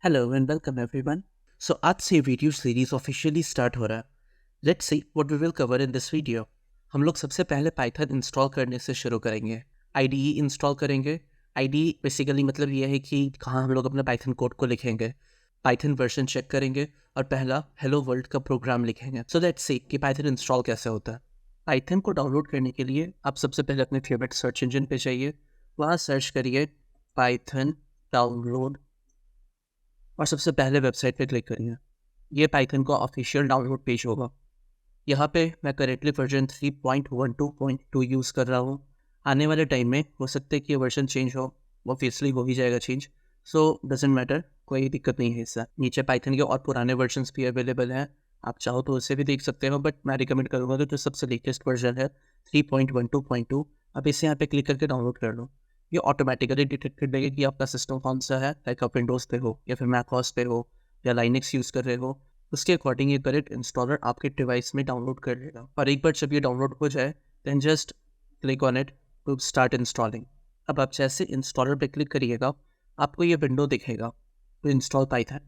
Hello and welcome everyone. So आज से video series officially start हो रहा है। Let's see what we will cover in this video. हम लोग सबसे पहले पाइथन इंस्टॉल करने से शुरू करेंगे। आईडीई इंस्टॉल करेंगे। आईडीई बेसिकली मतलब ये है कि कहाँ हम लोग अपने पाइथन कोड को लिखेंगे। पाइथन वर्जन चेक करेंगे और पहला हेलो वर्ल्ड का प्रोग्राम लिखेंगे। सो लेट्स सी कि पाइथन इंस्टॉल कैसे होता है। पाइथन को डाउनलोड करने के लिए आप सबसे पहले अपने फेवरेट सर्च इंजन पे जाइए, वहाँ सर्च करिए पाइथन डाउनलोड और सबसे पहले वेबसाइट पे क्लिक करिए। ये पाइथन का ऑफिशियल डाउनलोड पेज होगा। यहाँ पे मैं करेंटली वर्जन 3.12.2 यूज़ कर रहा हूँ। आने वाले टाइम में हो सकता है कि ये वर्जन चेंज हो, ऑब्वियसली हो ही जाएगा चेंज। सो डजेंट मैटर, कोई दिक्कत नहीं है इससे। नीचे पाइथन के और पुराने वर्जन्स भी अवेलेबल हैं, आप चाहो तो उसे भी देख सकते हो, बट मैं रिकमेंड करूँगा कि जो सबसे लेटेस्ट वर्जन है 3.12.2, अब इसे यहाँ पे क्लिक करके डाउनलोड कर लो। ये ऑटोमेटिकली डिटेक्ट कर देगा कि आपका सिस्टम कौन सा है, लाइक आप विंडोज़ पे हो या फिर मैकओएस पे हो या लाइनक्स यूज़ कर रहे हो। उसके अकॉर्डिंग ये करेक्ट इंस्टॉलर आपके डिवाइस में डाउनलोड कर लेगा। और एक बार जब ये डाउनलोड हो जाए then just click on it to start installing. अब आप जैसे इंस्टॉलर पे क्लिक करिएगा आपको ये विंडो दिखेगा टू इंस्टॉल पाइथन।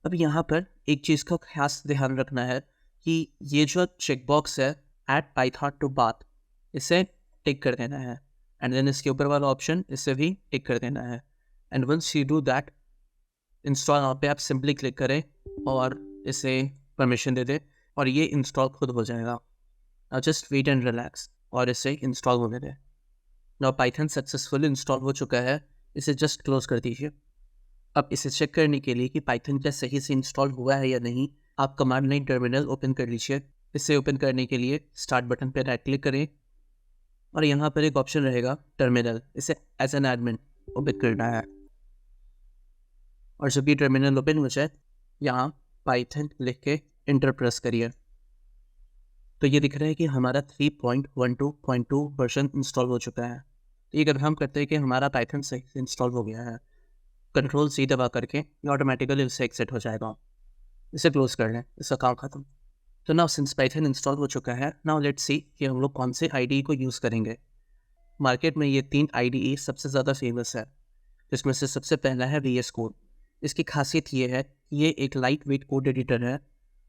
अब यहाँ पर एक चीज़ का खास ध्यान रखना है कि ये जो चेकबॉक्स है ऐड पाइथन टू पाथ, इसे टिक कर देना है। एंड देन इसके ऊपर वाला ऑप्शन इसे भी टिक कर देना है। And once you do that install यहाँ पे आप सिंपली क्लिक करें और इसे परमिशन दे दें और ये इंस्टॉल खुद हो जाएगा। Now just wait and relax और इसे इंस्टॉल होने दें। नाउ पाइथन सक्सेसफुली इंस्टॉल हो चुका है, इसे जस्ट क्लोज कर दीजिए। अब इसे चेक करने के लिए कि पाइथन क्या सही से इंस्टॉल हुआ है या नहीं, आप कमांड लाइन टर्मिनल ओपन कर लीजिए। इसे ओपन करने के लिए स्टार्ट बटन पर राइट क्लिक करें और यहाँ पर एक ऑप्शन रहेगा टर्मिनल, इसे एज एन एडमिन ओपन करना है। और जब ये टर्मिनल ओपन हो जाए यहाँ पाइथन लिख के इंटर प्रेस करिए तो ये दिख रहा है कि हमारा 3.12.2 वर्जन इंस्टॉल हो चुका है। तो ये कंफर्म करते हैं कि हमारा पाइथन सही से इंस्टॉल हो गया है। कंट्रोल सी दबा करके ये ऑटोमेटिकली उससे एक्सिट हो जाएगा। इसे क्लोज कर लें, इसका काम खत्म। तो नाउ सिंस पाइथन इंस्टॉल हो चुका है, नाउ लेट्स सी कि हम लोग कौन से आईडीई को यूज़ करेंगे। मार्केट में ये 3 आईडीई सबसे ज़्यादा फेमस है, जिसमें से सबसे पहला है VS कोड। इसकी खासियत ये है कि ये एक लाइट वेट कोड एडिटर है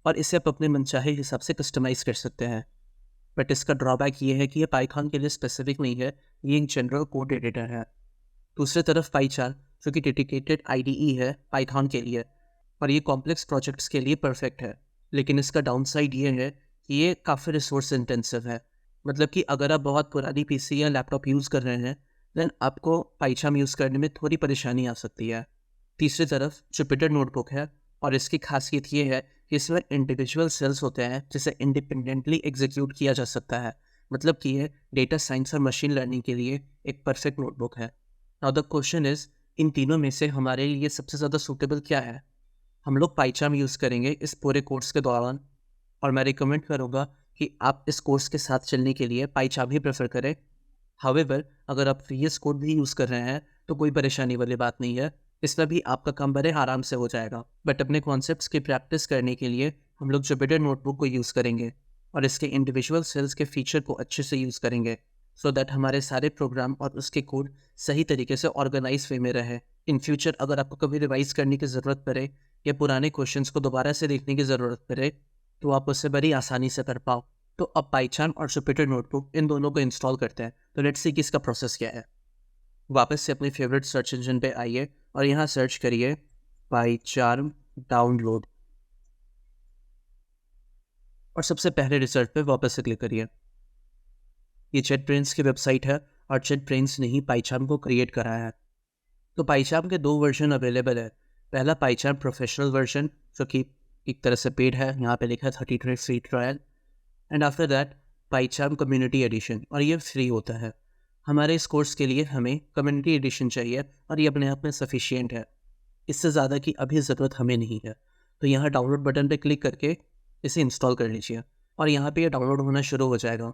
और इसे आप अपने मनचाहे हिसाब से कस्टमाइज़ कर सकते हैं। बट इसका ड्रॉबैक ये है कि ये पाइथन के लिए स्पेसिफिक नहीं है, ये एक जनरल कोड एडिटर है। दूसरी तरफ पाइचार जो कि डेडिकेटेड आईडीई है पाइथन के लिए और ये कॉम्प्लेक्स प्रोजेक्ट्स के लिए परफेक्ट है। लेकिन इसका डाउनसाइड ये है कि ये काफ़ी रिसोर्स इंटेंसिव है। मतलब कि अगर आप बहुत पुरानी पीसी या लैपटॉप यूज़ कर रहे हैं देन आपको पाइथन यूज़ करने में थोड़ी परेशानी आ सकती है। तीसरी तरफ जुपिटर नोटबुक है और इसकी खासियत ये है कि इसमें इंडिविजुअल सेल्स होते हैं जिसे इंडिपेंडेंटली एग्जीक्यूट किया जा सकता है। मतलब कि ये डेटा साइंस और मशीन लर्निंग के लिए एक परफेक्ट नोटबुक है। नाउ द क्वेश्चन इज, इन तीनों में से हमारे लिए सबसे ज़्यादा सूटेबल क्या है। हम लोग पाइचाम यूज़ करेंगे इस पूरे कोर्स के दौरान और मैं रिकमेंड करूँगा कि आप इस कोर्स के साथ चलने के लिए पाइचाम ही प्रेफर करें। हावेवर अगर आप VS कोड भी यूज़ कर रहे हैं तो कोई परेशानी वाली बात नहीं है, इसमें भी आपका काम बड़े आराम से हो जाएगा। बट अपने कॉन्सेप्ट्स की प्रैक्टिस करने के लिए हम लोग जुपिटर नोटबुक को यूज़ करेंगे और इसके इंडिविजुअल सेल्स के फीचर को अच्छे से यूज़ करेंगे सो दैट हमारे सारे प्रोग्राम और उसके कोड सही तरीके से ऑर्गेनाइज वे में रहे। इन फ्यूचर अगर आपको कभी रिवाइज करने की ज़रूरत पड़े या पुराने क्वेश्चंस को दोबारा से देखने की ज़रूरत पड़े तो आप उससे बड़ी आसानी से कर पाओ। तो अब पाइथन और जुपिटर नोटबुक इन दोनों को इंस्टॉल करते हैं। तो लेट्स सी कि इसका प्रोसेस क्या है। वापस से अपने फेवरेट सर्च इंजन पे आइए और यहाँ सर्च करिए पाइचार्म डाउनलोड और सबसे पहले रिजल्ट पे वापस से क्लिक करिए। ये जेटब्रेन्स की वेबसाइट है और जेटब्रेन्स ने ही पाइचार्म को क्रिएट करा है। तो पाइचार्म के 2 वर्जन अवेलेबल है। पहला पाइचार्म प्रोफेशनल वर्जन जो कि एक तरह से पेड है, यहाँ पे लिखा है 30 day free trial. And after that PyCharm community edition और ये फ्री होता है। हमारे इस कोर्स के लिए हमें कम्युनिटी एडिशन चाहिए और ये अपने आप में सफिशिएंट है, इससे ज़्यादा की अभी ज़रूरत हमें नहीं है। तो यहाँ डाउनलोड बटन पे क्लिक करके इसे इंस्टॉल कर लीजिए और यहाँ पे ये डाउनलोड होना शुरू हो जाएगा।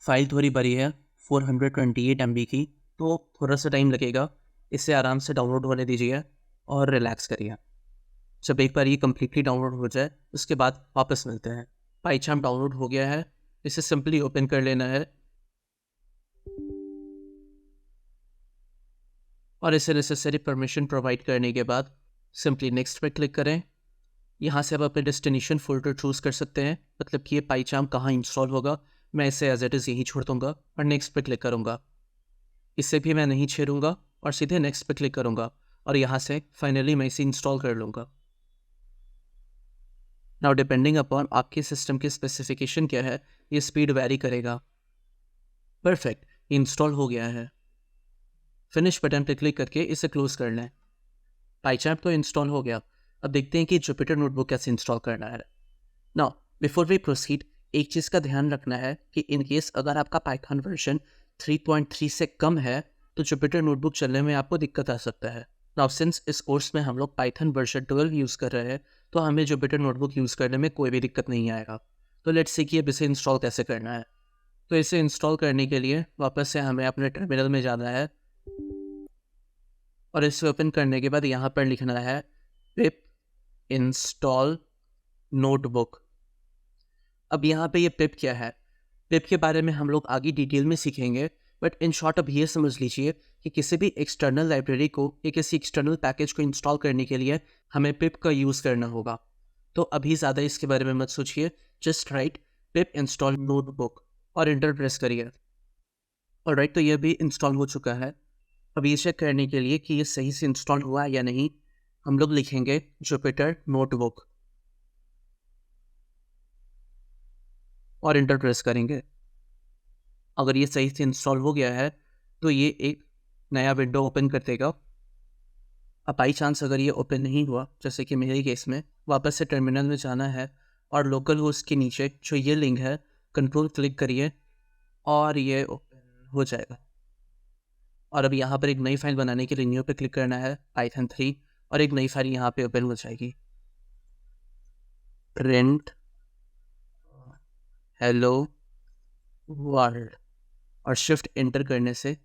फाइल थोड़ी बड़ी है 428 MB की, तो थोड़ा सा टाइम लगेगा। इसे आराम से डाउनलोड होने दीजिए और रिलैक्स करिए। जब एक बार ये कम्प्लीटली डाउनलोड हो जाए उसके बाद वापस मिलते हैं। पाइचार्म डाउनलोड हो गया है, इसे सिंपली ओपन कर लेना है और इसे नेसेसरी परमिशन प्रोवाइड करने के बाद सिंपली नेक्स्ट पे क्लिक करें। यहाँ से आप अपने डेस्टिनेशन फोल्डर चूज़ कर सकते हैं, मतलब कि ये पाईचाम कहाँ इंस्टॉल होगा। मैं इसे एज इट इज़ यहीं छोड़ दूँगा और नेक्स्ट पे क्लिक करूँगा। इसे भी मैं नहीं छेड़ूंगा और सीधे नेक्स्ट पे क्लिक करूँगा और यहाँ से फाइनली मैं इसे इंस्टॉल कर लूँगा। नाउ डिपेंडिंग अपॉन आपके सिस्टम की स्पेसिफिकेशन क्या है, ये स्पीड वैरी करेगा। परफेक्ट, इंस्टॉल हो गया है। फिनिश बटन पर क्लिक करके इसे क्लोज कर लें। पाईचाम तो इंस्टॉल हो गया। अब देखते हैं कि जुपिटर नोटबुक कैसे इंस्टॉल करना है। नाउ बिफोर वी प्रोसीड, एक चीज़ का ध्यान रखना है कि इन केस अगर आपका पाइथन वर्जन 3.3 से कम है तो जुपिटर नोटबुक चलने में आपको दिक्कत आ सकता है। नाउ सिंस इस कोर्स में हम लोग पाइथन वर्जन 12 यूज़ कर रहे हैं तो हमें जुपिटर नोटबुक यूज़ करने में कोई भी दिक्कत नहीं आएगा। तो लेट्स सी कि अब इसे इंस्टॉल कैसे करना है। तो इसे इंस्टॉल करने के लिए वापस से हमें अपने टर्मिनल में जाना है और इसे ओपन करने के बाद यहाँ पर लिखना है पिप इंस्टॉल नोटबुक। अब यहाँ पे ये पिप क्या है, पिप के बारे में हम लोग आगे डिटेल में सीखेंगे, बट इन शॉर्ट अब ये समझ लीजिए कि किसी भी एक्सटर्नल लाइब्रेरी को या किसी एक्सटर्नल पैकेज को इंस्टॉल करने के लिए हमें पिप का यूज़ करना होगा। तो अभी ज़्यादा इसके बारे में मत सोचिए, जस्ट राइट पिप इंस्टॉल नोटबुक और इंटर प्रेस करिए। और राइट, तो ये भी इंस्टॉल हो चुका है। अब ये चेक करने के लिए कि ये सही से इंस्टॉल हुआ या नहीं, हम लोग लिखेंगे जुपिटर नोटबुक और इंटर प्रेस करेंगे। अगर ये सही से इंस्टॉल हो गया है तो ये एक नया विंडो ओपन कर देगा। अब बाई चांस अगर ये ओपन नहीं हुआ, जैसे कि मेरे केस में, वापस से टर्मिनल में जाना है और लोकल होस्ट के नीचे जो ये लिंक है कंट्रोल क्लिक करिए और ये ओपन हो जाएगा। और अब यहाँ पर एक नई फाइल बनाने के लिए न्यू पे क्लिक करना है, पाइथन 3, और एक नई फाइल यहाँ पे ओपन हो जाएगी, प्रिंट हेलो वर्ल्ड, और शिफ्ट एंटर करने से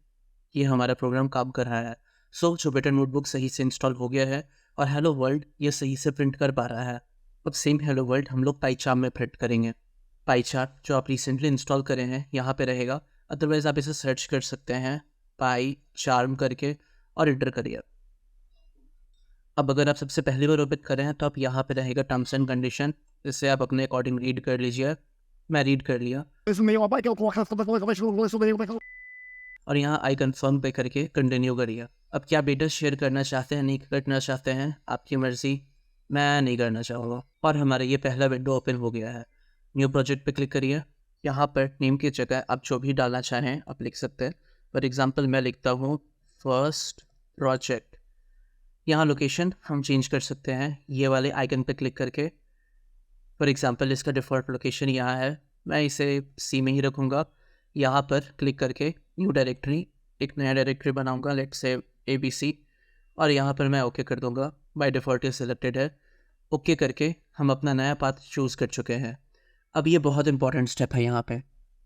ये हमारा प्रोग्राम काम कर रहा है। सो जुपिटर नोटबुक सही से इंस्टॉल हो गया है और हेलो वर्ल्ड ये सही से प्रिंट कर पा रहा है। अब सेम हेलो वर्ल्ड हम लोग पाईचार्म में प्रिंट करेंगे। पाईचार्म जो आप रिसेंटली इंस्टॉल करें हैं यहाँ पे रहेगा, अदरवाइज़ आप इसे सर्च कर सकते हैं पाईचार्म करके और इंटर करिए। अब अगर आप सबसे पहली बार ओपन कर रहे हैं तो आप यहाँ पे रहेगा टर्म्स एंड कंडीशन, इससे आप अपने अकॉर्डिंग रीड कर लीजिए। मैं रीड कर लिया और यहाँ आई कन्फर्म पे करके कंटिन्यू करिए। अब क्या बेटा शेयर करना चाहते हैं, नहीं करना चाहते हैं, आपकी मर्ज़ी। मैं नहीं करना चाहूँगा और हमारा ये पहला विंडो ओपन हो गया है। न्यू प्रोजेक्ट पे क्लिक करिए। यहाँ पर नेम की जगह आप जो भी डालना चाहें आप लिख सकते हैं। फॉर एग्जांपल मैं लिखता हूँ फर्स्ट प्रोजेक्ट। यहाँ लोकेशन हम चेंज कर सकते हैं ये वाले आइकन पे क्लिक करके। फॉर एग्जांपल इसका डिफ़ॉल्ट लोकेशन यहाँ है, मैं इसे सी में ही रखूँगा। यहाँ पर क्लिक करके न्यू डायरेक्टरी, एक नया डायरेक्टरी बनाऊँगा, लेट्स से ABC, और यहाँ पर मैं ओके कर दूँगा। बाय डिफ़ॉल्ट ये सिलेक्टेड है। ओके करके हम अपना नया पाथ चूज़ कर चुके हैं। अब ये बहुत इंपॉर्टेंट स्टेप है।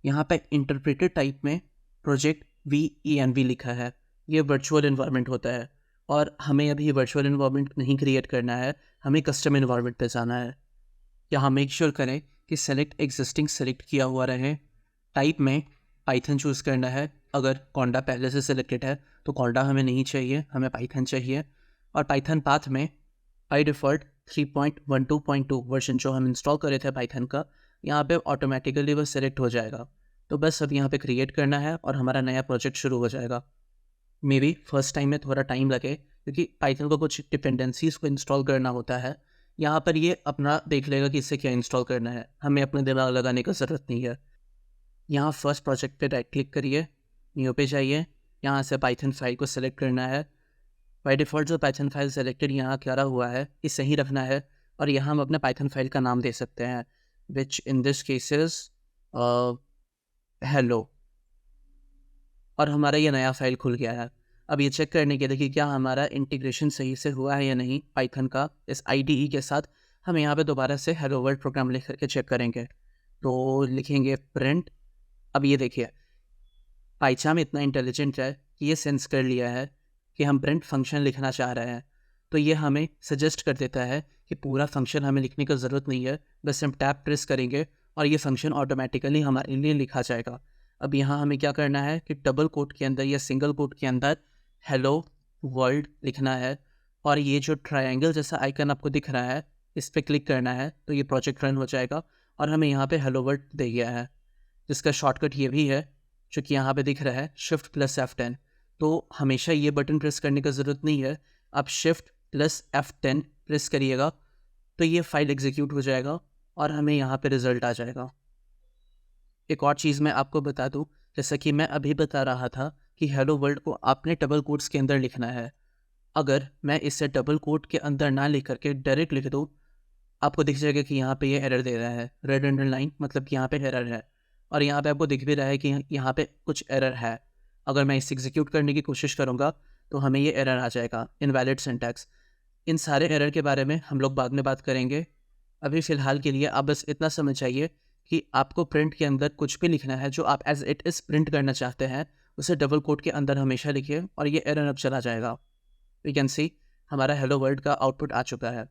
यहाँ पे इंटरप्रेटर टाइप में प्रोजेक्ट VENV लिखा है, ये वर्चुअल इन्वायरमेंट होता है और हमें अभी वर्चुअल इन्वायरमेंट नहीं क्रिएट करना है, हमें कस्टम इन्वायरमेंट पे जाना है। यहाँ मेक श्योर करें कि सेलेक्ट एग्जिस्टिंग सेलेक्ट किया हुआ रहे। टाइप में पाइथन चूज़ करना है, अगर कॉन्डा पहले से सिलेक्टेड है तो कॉन्डा हमें नहीं चाहिए, हमें पाइथन चाहिए। और पाइथन पाथ में बाई डिफ़ॉल्ट 3.12.2 वर्जन जो हम इंस्टॉल करे थे पाइथन का, यहाँ पे ऑटोमेटिकली वो सिलेक्ट हो जाएगा। तो बस अब यहाँ पे क्रिएट करना है और हमारा नया प्रोजेक्ट शुरू हो जाएगा। मे बी फर्स्ट टाइम में थोड़ा टाइम लगे क्योंकि पाइथन को कुछ डिपेंडेंसीज़ को इंस्टॉल करना होता है। यहाँ पर ये अपना देख लेगा कि इससे क्या इंस्टॉल करना है, हमें अपने दिमाग लगाने की ज़रूरत नहीं है। यहाँ फर्स्ट प्रोजेक्ट पे राइट क्लिक करिए, न्यू पे जाइए, यहाँ से पाइथन फाइल को सिलेक्ट करना है। बाय डिफ़ॉल्ट जो पाइथन फाइल सेलेक्टेड यहाँ करा हुआ है इसे ही रखना है और यहाँ हम अपने पाइथन फाइल का नाम दे सकते हैं, विच इन दिस केसेस हेलो, और हमारा ये नया फाइल खुल गया है। अब ये चेक करने के लिए कि क्या हमारा इंटीग्रेशन सही से हुआ है या नहीं पाइथन का इस IDE के साथ, हम यहाँ पे दोबारा से हेलो वर्ल्ड प्रोग्राम लिख करके चेक करेंगे। तो लिखेंगे प्रिंट। अब ये देखिए पाइथन इतना इंटेलिजेंट है कि ये सेंस कर लिया है कि हम प्रिंट फंक्शन लिखना चाह रहे हैं, तो ये हमें सजेस्ट कर देता है कि पूरा फंक्शन हमें लिखने की ज़रूरत नहीं है, बस हम टैब प्रेस करेंगे और ये फंक्शन ऑटोमेटिकली हमारे लिए लिखा जाएगा। अब यहाँ हमें क्या करना है कि डबल कोट के अंदर या सिंगल कोट के अंदर हेलो वर्ल्ड लिखना है और ये जो ट्रायंगल जैसा आइकन आपको दिख रहा है, इस पर क्लिक करना है तो ये प्रोजेक्ट रन हो जाएगा और हमें यहाँ पे हेलो वर्ल्ड दे गया है, जिसका शॉर्टकट ये भी है जो कि यहाँ पे दिख रहा है Shift+F10। तो हमेशा ये बटन प्रेस करने का ज़रूरत नहीं है, आप Shift+F10 प्रेस करिएगा तो ये फाइल एग्जीक्यूट हो जाएगा और हमें यहाँ पे रिजल्ट आ जाएगा। एक और चीज़ मैं आपको बता दूँ, जैसा कि मैं अभी बता रहा था कि हेलो वर्ल्ड को आपने डबल कोट्स के अंदर लिखना है। अगर मैं इसे डबल कोट के अंदर ना लिख करके डायरेक्ट लिख दूँ, आपको दिख जाएगा कि यहाँ पे ये एरर दे रहा है, रेड अंडरलाइन, मतलब कि यहाँ पे एरर है। और यहाँ पे आपको दिख भी रहा है कि यहाँ पे कुछ एरर है। अगर मैं इसे एग्जीक्यूट करने की कोशिश करूँगा तो हमें ये एरर आ जाएगा, इनवैलिड सिंटैक्स। इन सारे एरर के बारे में हम लोग बाद में बात करेंगे। अभी फ़िलहाल के लिए आप बस इतना समझ जाइए कि आपको प्रिंट के अंदर कुछ भी लिखना है जो आप एज इट इज़ प्रिंट करना चाहते हैं, उसे डबल कोट के अंदर हमेशा लिखिए और ये एरर अब चला जाएगा। वी कैन सी हमारा हेलो वर्ल्ड का आउटपुट आ चुका है।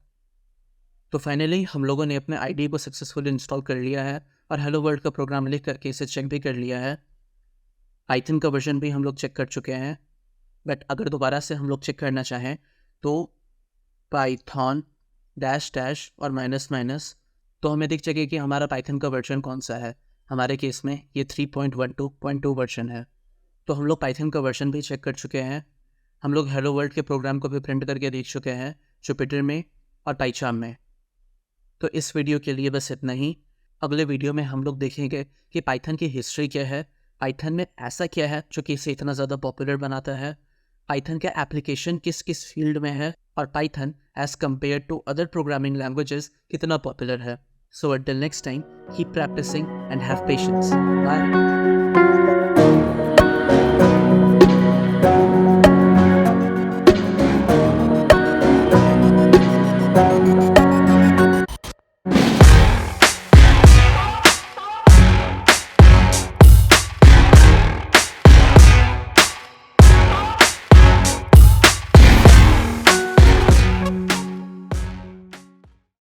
तो फाइनली हम लोगों ने अपने IDE को सक्सेसफुली इंस्टॉल कर लिया है और हेलो वर्ल्ड का प्रोग्राम लिख करके इसे चेक भी कर लिया है। पाइथन का वर्जन भी हम लोग चेक कर चुके हैं, बट अगर दोबारा से हम लोग चेक करना चाहें तो पाइथन -- और -- तो हमें दिख जाएगा कि हमारा पाइथन का वर्जन कौन सा है। हमारे केस में ये 3.12.2 वर्जन है। तो हम लोग पाइथन का वर्जन भी चेक कर चुके हैं। हम लोग हेलो वर्ल्ड के प्रोग्राम को भी प्रिंट करके देख चुके हैं जुपिटर में और पाइचार्म में। तो इस वीडियो के लिए बस इतना ही। अगले वीडियो में हम लोग देखेंगे कि पाइथन की हिस्ट्री क्या है, पाइथन में ऐसा क्या है जो कि इसे इतना ज़्यादा पॉपुलर बनाता है, पाइथन का एप्लीकेशन किस किस फील्ड में है और Python as compared to other programming languages कितना पॉपुलर है। So until next time, keep practicing and have patience. Bye.